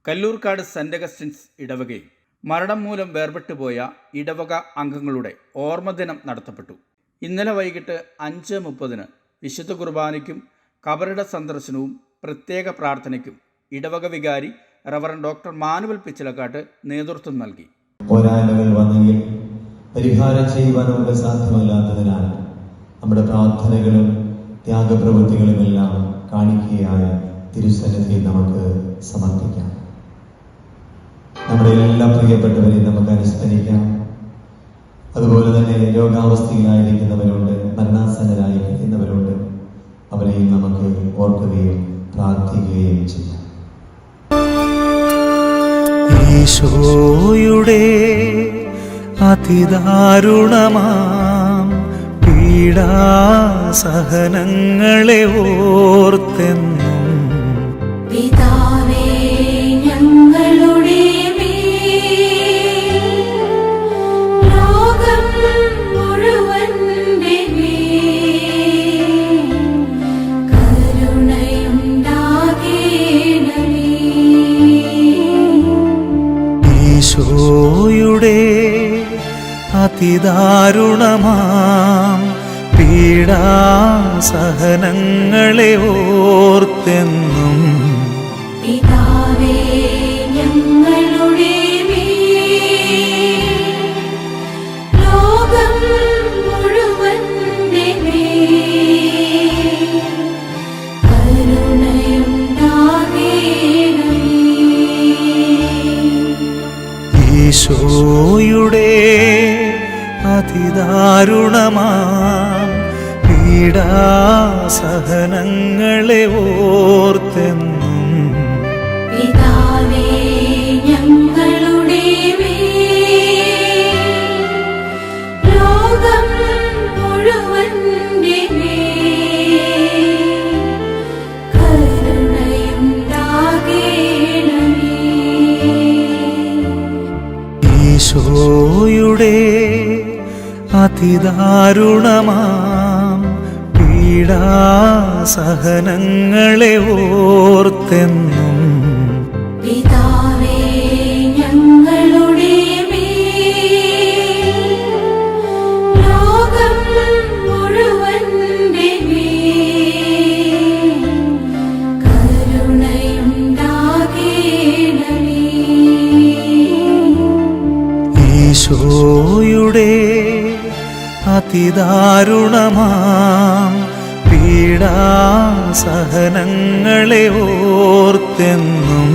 Kallurkad saint Augustine's ഇടവകയിൽ മരണം മൂലം വേർപെട്ടുപോയ ഇടവക അംഗങ്ങളുടെ ഓർമ്മദിനം നടത്തപ്പെട്ടു. ഇന്നലെ വൈകിട്ട് 5:30 വിശുദ്ധ കുർബാനയ്ക്കും കബറിട സന്ദർശനവും പ്രത്യേക പ്രാർത്ഥനയ്ക്കും ഇടവക വികാരി റവറൻഡ് ഡോക്ടർ മാനുവൽ പിച്ചിലക്കാട്ട് നേതൃത്വം നൽകി. പോരായ്മകൾ വന്നെങ്കിൽ പരിഹാരം ചെയ്യുവാൻ നമുക്ക് സാധ്യമല്ലാത്തതിനാൽ നമ്മുടെ പ്രാർത്ഥനകളും ത്യാഗപ്രവൃത്തികളുമെല്ലാം കാണിക്കയായ തിരുസന്നിധിയിൽ നമുക്ക് സമർപ്പിക്കാം. നമ്മുടെ എല്ലാ പ്രിയപ്പെട്ടവരെയും നമുക്ക് അനുസ്മരിക്കാം. അതുപോലെ തന്നെ രോഗാവസ്ഥയിലായിരിക്കുന്നവരുണ്ട്, മരണാസന്നരായി കഴിയുന്നവരുണ്ട്. അവരെയും നമുക്ക് ഓർക്കുകയും പ്രാർത്ഥിക്കുകയും ചെയ്യാം. ഈശോയുടെ അതിദാരുണമാം പീഡാസഹനങ്ങളെ ഓർത്തെന്നും പിതാവേ ഞങ്ങളുടെ ലോകം മുഴുവന്റെ കരുണയുണ്ടാകേണമേ. ഈശോയുടെ അതിദാരുണമാം പീഡാസഹനങ്ങളെ ഓർത്തെന്നും പിതാവേ ഞങ്ങളുടെ ലോകം മുഴുവന്റെ കരുണയുണ്ടാകേണമേ. ഈശോയുടെ അതിദാരുണമാം പീഡാസഹനങ്ങളെ ഓർത്തെന്നും പിതാവേ ഞങ്ങളുടെ ലോകം മുഴുവന്റെ കരുണയുണ്ടാകേണമേ. ഈശോയുടെ അതിദാരുണമാം പീഡാസഹനങ്ങളെ ഓർത്തെന്നും പിതാവേ ഞങ്ങളുടെ ലോകം മുഴുവന്റെ കരുണയുണ്ടാകേണമേ. ഈശോയുടെ അതിദാരുണമാം പീഡാസഹനങ്ങളെ ഓർത്തെന്നും